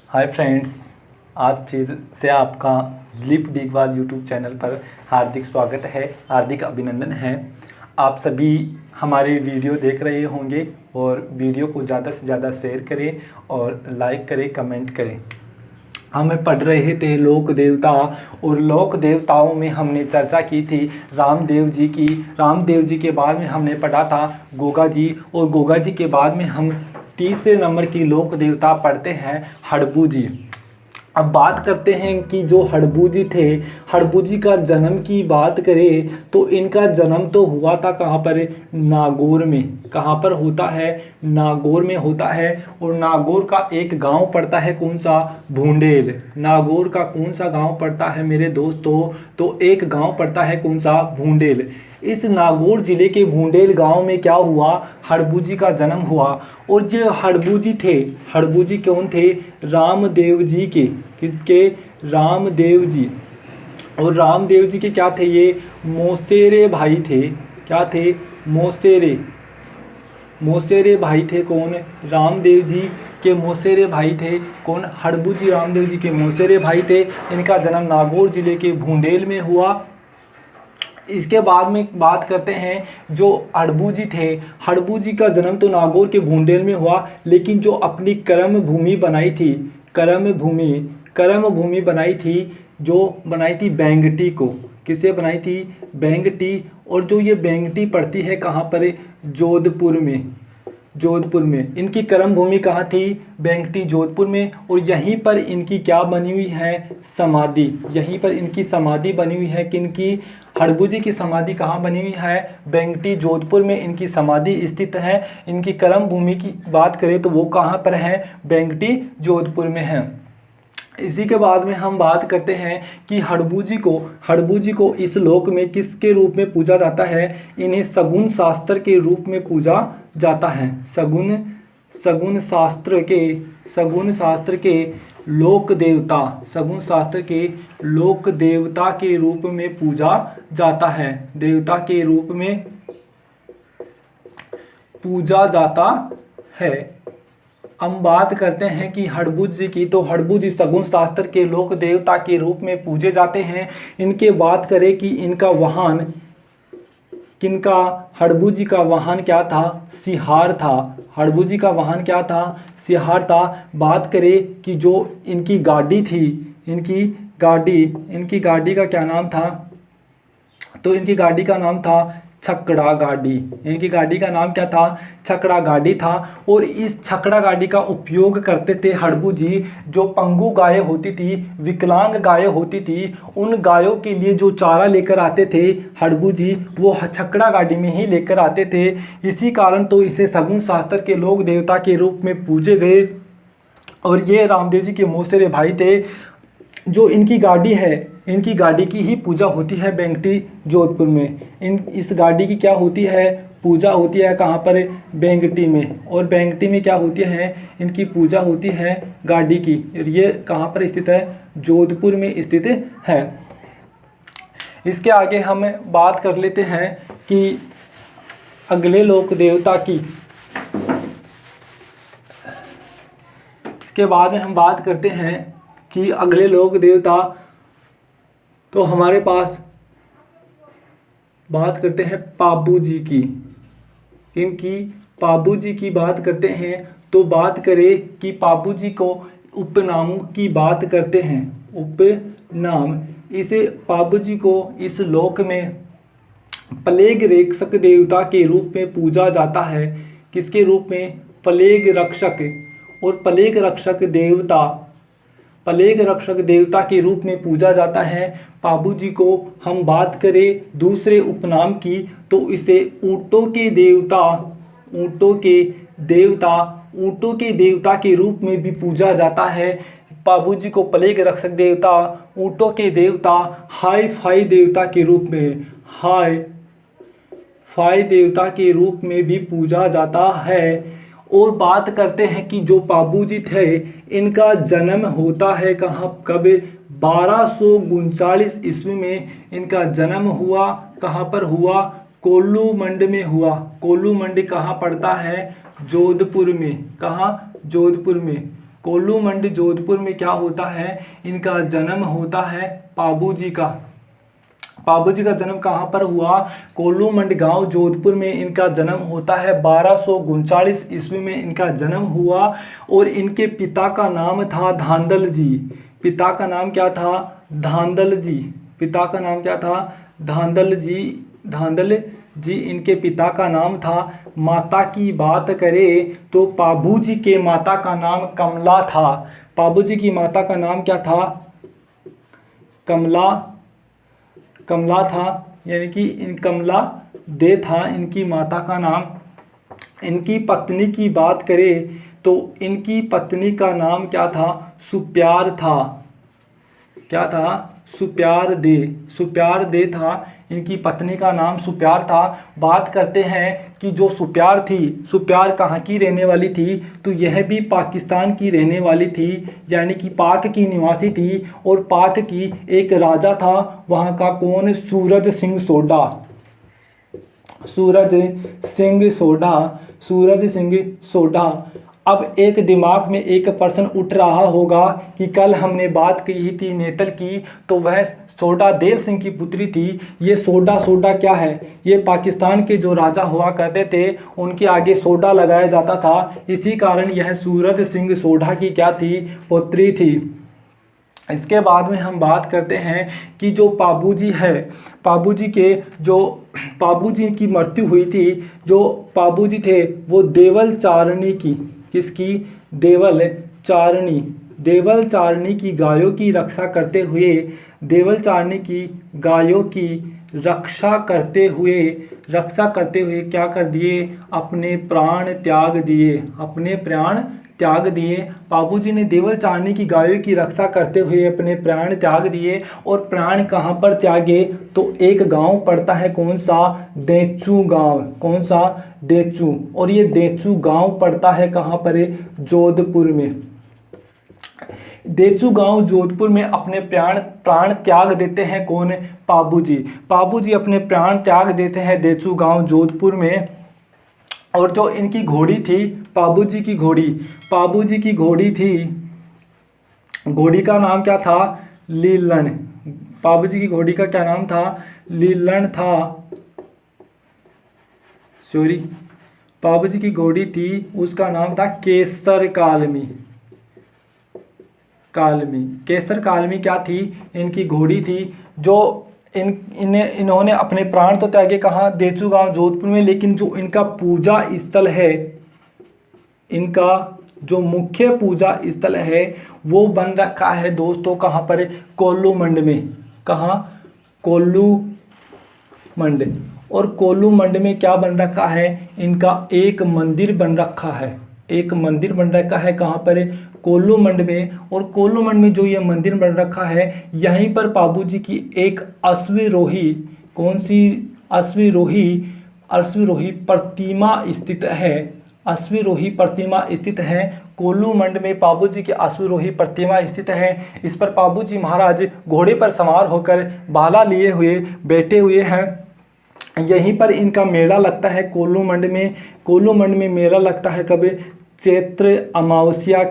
Hi friends, आज फिर से आपका लिप डिगवाल यूट्यूब चैनल पर हार्दिक स्वागत है, हार्दिक अभिनंदन है। आप सभी हमारे वीडियो देख रहे होंगे और वीडियो को ज़्यादा से ज़्यादा शेयर करें और लाइक करें, कमेंट करें। हम पढ़ रहे थे लोक देवता और लोक देवताओं में हमने चर्चा की थी रामदेव जी की। रामदेव जी के बाद में हमने पढ़ा था गोगा जी और गोगा जी के बाद में हम तीसरे नंबर की लोक देवता पढ़ते हैं हड़बू जी। अब बात करते हैं कि जो हड़बू जी थे, हड़बू जी का जन्म की बात करें तो इनका जन्म तो हुआ था कहाँ पर, नागौर में। कहाँ पर होता है, नागौर में होता है। और नागौर का एक गांव पड़ता है कौन सा, भूंडेल। नागौर का कौन सा गांव पड़ता है मेरे दोस्तों, तो एक गांव पड़ता है कौन सा, भूंडेल। इस नागौर जिले के भूंडेल गांव में क्या हुआ, हड़बू जी का जन्म हुआ। और जो हड़बू जी थे, हड़बू जी कौन थे, रामदेव जी के, किसके, रामदेव जी। और रामदेव जी के क्या थे, ये मौसेरे भाई थे। क्या थे, मौसेरे, मौसेरे भाई थे। कौन, रामदेव जी के मौसेरे भाई थे। कौन, हड़बू जी रामदेव जी के मौसेरे भाई थे। इनका जन्म नागौर जिले के भूंडेल में हुआ। इसके बाद में बात करते हैं जो हड़बू जी थे। हड़बू जी का जन्म तो नागौर के भूंडेल में हुआ, लेकिन जो अपनी कर्म भूमि बनाई थी, कर्म भूमि बनाई थी, जो बनाई थी बेंगटी को। किसे बनाई थी, बेंगटी। और जो ये बेंगटी पड़ती है कहाँ पर, जोधपुर में। जोधपुर में इनकी कर्म भूमि कहाँ थी, बेंगटी, जोधपुर में। और यहीं पर इनकी क्या बनी हुई है, समाधि। यहीं पर इनकी समाधि बनी हुई है। किनकी, हड़बू जी की समाधि कहाँ बनी हुई है, बेंगटी, जोधपुर में इनकी समाधि स्थित है। इनकी कर्म भूमि की बात करें तो वो कहाँ पर है, बेंगटी, जोधपुर में है। इसी के बाद में हम बात करते हैं कि हड़बू जी को इस लोक में किसके रूप में पूजा जाता है, इन्हें सगुन शास्त्र के रूप में पूजा जाता है। सगुन शास्त्र के लोक देवता, सगुन शास्त्र के लोक देवता के रूप में पूजा जाता है। देवता के रूप में पूजा जाता है। हम बात करते हैं कि हड़बू जी की, तो हड़बू जी सगुन शास्त्र के लोक देवता के रूप में पूजे जाते हैं। इनके बात करें कि इनका वाहन, किनका, हड़बू जी का वाहन क्या था, सिहार था। हड़बू जी का वाहन क्या था, सिहार था। बात करें कि जो इनकी गाड़ी थी, इनकी गाड़ी का क्या नाम था, तो इनकी गाड़ी का नाम था छकड़ा गाड़ी। इनकी गाड़ी का नाम क्या था, छकड़ा गाड़ी था। और इस छकड़ा गाड़ी का उपयोग करते थे हड़बू जी। जो पंगु गायें होती थी, विकलांग गायें होती थी, उन गायों के लिए जो चारा लेकर आते थे हड़बू जी, वो छकड़ा गाड़ी में ही लेकर आते थे। इसी कारण तो इसे सगुन शास्त्र के लोक देवता के रूप में पूजे गए। और ये रामदेव जी के मौसेरे भाई थे। जो इनकी गाड़ी है, इनकी गाड़ी की ही पूजा होती है बेंगटी, जोधपुर में। इस गाड़ी की क्या होती है, पूजा होती है कहाँ पर, बेंगटी में। और बेंगटी में क्या होती है, इनकी पूजा होती है गाड़ी की। ये कहाँ पर स्थित है, जोधपुर में स्थित है। इसके आगे हम बात कर लेते हैं कि अगले लोक देवता की। इसके बाद में हम बात करते हैं कि अगले लोक देवता, तो हमारे पास बात करते हैं पाबू जी की। इनकी पाबू जी की बात करते हैं तो बात करें कि पाबू जी को उपनामों की बात करते हैं। उपनाम, इसे पाबू जी को इस लोक में प्लेग रक्षक देवता के रूप में पूजा जाता है। किसके रूप में, प्लेग रक्षक। और प्लेग रक्षक देवता के रूप में पूजा जाता है पाबू जी को। हम बात करें दूसरे उपनाम की तो इसे ऊँटों के देवता के रूप में भी पूजा जाता है। पाबू जी को प्लेग रक्षक देवता, ऊँटों के देवता, हाई फाई देवता के रूप में भी पूजा जाता है। और बात करते हैं कि जो पाबू जी थे, इनका जन्म होता है कहाँ, कब, 1239 ईस्वी में इनका जन्म हुआ। कहाँ पर हुआ, कोल्लू मंड में हुआ। कोल्लू मंडी कहाँ पड़ता है, जोधपुर में। कहाँ, जोधपुर में। कोल्लू मंडी जोधपुर में क्या होता है, इनका जन्म होता है पाबू जी का। पाबू जी का जन्म कहाँ पर हुआ, कोल्लू मंडी गांव जोधपुर में इनका जन्म होता है। 1239 ईस्वी में इनका जन्म हुआ और इनके पिता का नाम था धांधल जी। पिता का नाम क्या था, धांधल जी। पिता का नाम क्या था, धांधल जी। धांधल जी इनके पिता का नाम था। माता की बात करें तो पाबू जी के माता का नाम कमला था। पाबू जी की माता का नाम क्या था, कमला था, यानी कि इन कमला दे था इनकी माता का नाम। इनकी पत्नी की बात करें तो इनकी पत्नी का नाम क्या था, सुप्यार था। क्या था, सुप्यार दे था। इनकी पत्नी का नाम सुप्यार था। बात करते हैं कि जो सुप्यार थी, सुप्यार कहाँ की रहने वाली थी, तो यह भी पाकिस्तान की रहने वाली थी, यानी कि पाक की निवासी थी। और पाक की एक राजा था वहाँ का, कौन, सूरज सिंह सोढ़ा। सूरज सिंह सोढ़ा। अब एक दिमाग में एक प्रश्न उठ रहा होगा कि कल हमने बात की थी नेतल की, तो वह सोढ़ा देव सिंह की पुत्री थी। ये सोढ़ा क्या है, ये पाकिस्तान के जो राजा हुआ करते थे उनके आगे सोढ़ा लगाया जाता था, इसी कारण यह सूरज सिंह सोढ़ा की क्या थी, पुत्री थी। इसके बाद में हम बात करते हैं कि जो पाबू जी है, पाबू जी की मृत्यु हुई थी। जो पाबू जी थे वो देवल चारणी की, किसकी, देवल चारणी की गायों की रक्षा करते हुए, देवल चारणी की गायों की रक्षा करते हुए क्या कर दिए, अपने प्राण त्याग दिए। पाबू जी ने देवल चारणी की गायों की रक्षा करते हुए अपने प्राण त्याग दिए। और प्राण कहाँ पर त्यागे, तो एक गांव पड़ता है, कौन सा, देचू गांव। कौन सा, देचू। और ये देचू गांव पड़ता है कहाँ पर, जोधपुर में। देचू गांव जोधपुर में अपने प्राण त्याग देते हैं, कौन, पाबू जी। पाबू जी अपने प्राण त्याग देते हैं देचू गांव जोधपुर में। और जो इनकी घोड़ी थी, पाबू जी की घोड़ी थी, घोड़ी का नाम क्या था, लीलन। पाबू जी की घोड़ी का क्या नाम था, लीलन था। पाबू जी की घोड़ी थी, उसका नाम था केसर कालमी। केसर कालमी क्या थी, इनकी घोड़ी थी। जो इन्होंने अपने प्राण तो त्यागे कहाँ, देचू गांव जोधपुर में, लेकिन जो इनका पूजा स्थल है, इनका जो मुख्य पूजा स्थल है वो बन रखा है दोस्तों कहाँ पर, कोल्लू मंड में। कहाँ, कोल्लू मंड। और कोल्लू मंड में क्या बन रखा है, इनका एक मंदिर बन रखा है। कहाँ पर, कोल्लू मंड में। और कोल्लू मंड में जो ये मंदिर बन रखा है, यहीं पर पाबू जी की एक अश्वरोही, कौन सी, अश्वरोही प्रतिमा स्थित है। कोल्लू मंड में पाबू जी की अश्वरोही प्रतिमा स्थित है। इस पर पाबू जी महाराज घोड़े पर सवार होकर भाला लिए हुए बैठे हुए हैं। यहीं पर इनका मेला लगता है कोल्लू मंड में। कोल्लू मंड में मेला लगता है कब, चैत्र अमावस्या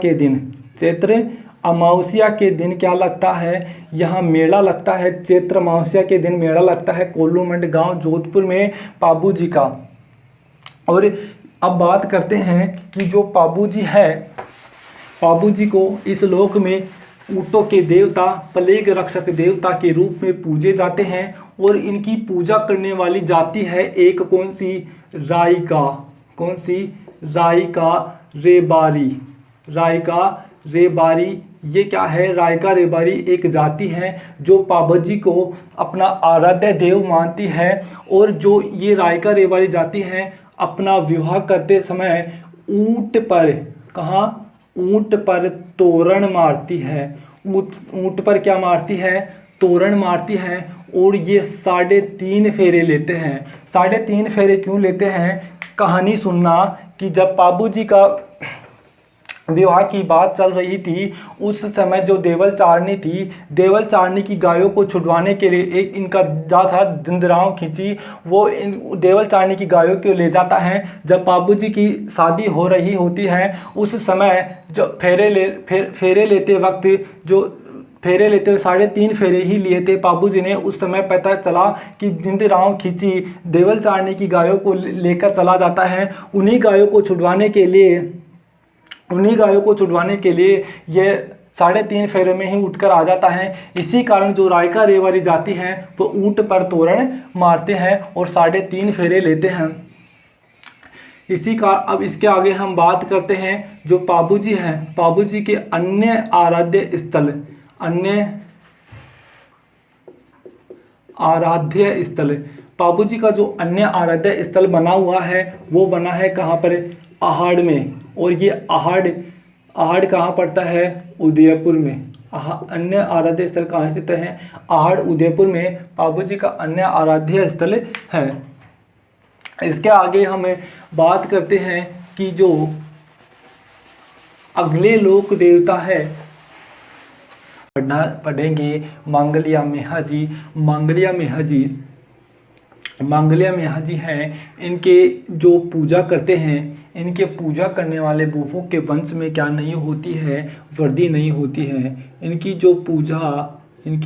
के दिन क्या लगता है, यहाँ मेला लगता है। चैत्र अमावस्या के दिन मेला लगता है कोल्लू मंड गांव जोधपुर में पाबू जी का। और अब बात करते हैं कि जो पाबू जी है, पाबू जी को इस लोक में ऊँटों के देवता, प्लेग रक्षक देवता के रूप में पूजे जाते हैं। और इनकी पूजा करने वाली जाति है एक, कौन सी, रायका रेबारी। ये क्या है, रायका रेबारी एक जाति है जो पाबू जी को अपना आराध्य देव मानती है। और जो ये रायका रेबारी जाति है, अपना विवाह करते समय ऊँट पर, कहाँ, ऊँट पर तोरण मारती है। ऊँट पर क्या मारती है, तोरण मारती है। और ये 3.5 फेरे लेते हैं। 3.5 फेरे क्यों लेते हैं, कहानी सुनना कि जब पाबू जी का विवाह की बात चल रही थी, उस समय जो देवल चारनी थी, देवल चारनी की गायों को छुड़वाने के लिए एक इनका जा था जिंदराव खींची, वो इन देवल चारनी की गायों को ले जाता है। जब बाबूजी की शादी हो रही होती है, उस समय जो फेरे लेते वक्त जो फेरे लेते हुए 3.5 फेरे ही लिए थे बाबूजी ने। उस समय पता चला कि जिंदराव खींची देवल चारनी की गायों को लेकर चला जाता है। उन्हीं गायों को छुड़वाने के लिए ये 3.5 फेरे में ही उठकर आ जाता है। इसी कारण जो रायका रेवारी जाती हैं वो ऊंट पर तोरण मारते हैं और 3.5 फेरे लेते हैं। इसी का अब इसके आगे हम बात करते हैं जो बाबूजी हैं, बाबूजी के अन्य आराध्य स्थल बाबूजी का जो अन्य आराध्य स्थल बना हुआ है वो बना है कहाँ पर, आहड़ में। और ये आहड़ कहाँ पड़ता है, उदयपुर में। अन्य आराध्य स्थल कहाँ स्थित है, आहड़ उदयपुर में बाबूजी का अन्य आराध्य स्थल है। इसके आगे हम बात करते हैं कि जो अगले लोक देवता है पढ़ेंगे मांगलिया मेहा जी। मांगलिया मेहा जी हैं, इनके जो पूजा करते हैं, इनके पूजा करने वाले बूफों के वंश में क्या नहीं होती है, वृद्धि नहीं होती है। इनकी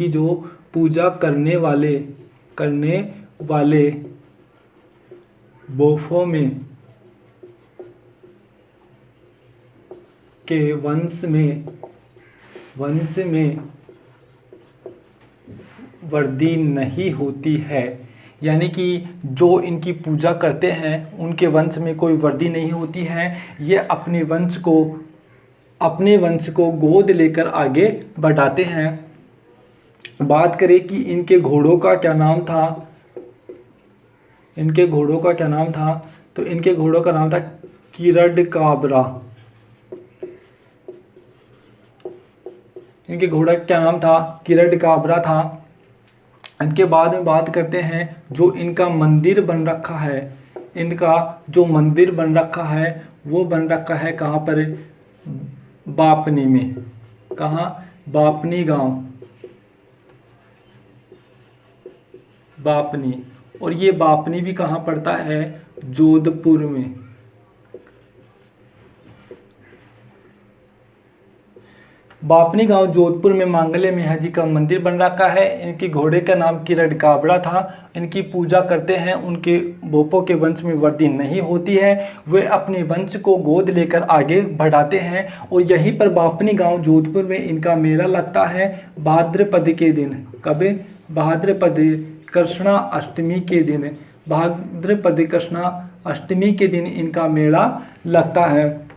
जो पूजा करने वाले बूफों में के वंश में वृद्धि नहीं होती है। यानी कि जो इनकी पूजा करते हैं उनके वंश में कोई वृद्धि नहीं होती है। ये अपने वंश को गोद लेकर आगे बढ़ाते हैं। बात करें कि इनके घोड़ों का क्या नाम था, तो इनके घोड़ों का नाम था किरडकाबरा। इनके घोड़ा क्या नाम था, किरडकाबरा था। इनके बाद में बात करते हैं जो इनका मंदिर बन रखा है, वो बन रखा है कहाँ पर, बापनी में। कहाँ, बापनी गांव, बापनी। और ये बापनी भी कहाँ पड़ता है, जोधपुर में। बापनी गांव जोधपुर में मांगल्य मेहा जी का मंदिर बन रखा है। इनके घोड़े का नाम किरडकाबरा था। इनकी पूजा करते हैं, उनके बोपों के वंश में वृद्धि नहीं होती है। वे अपने वंश को गोद लेकर आगे बढ़ाते हैं। और यहीं पर बापनी गांव जोधपुर में इनका मेला लगता है भाद्रपद के दिन। कब, भाद्रपद कृष्णा अष्टमी के दिन। भाद्रपद कृष्णा अष्टमी के दिन इनका मेला लगता है।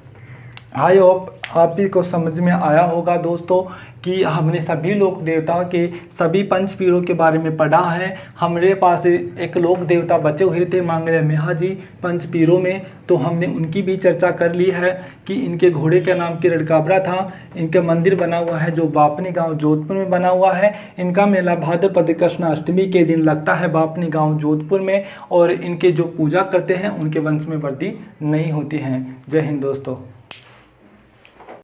आई होप आप ही को समझ में आया होगा दोस्तों कि हमने सभी लोक देवता के सभी पंच पीरों के बारे में पढ़ा है। हमारे पास एक लोक देवता बचे हुए थे मांगल्य मेहा जी पंच पीरों में, तो हमने उनकी भी चर्चा कर ली है कि इनके घोड़े का नाम किरडकाबरा था। इनका मंदिर बना हुआ है जो बापनी गांव जोधपुर में बना हुआ है। इनका मेला भाद्रपद कृष्ण अष्टमी के दिन लगता है बापनी गांव जोधपुर में। और इनके जो पूजा करते हैं उनके वंश में वृद्धि नहीं होती है। जय हिंद दोस्तों।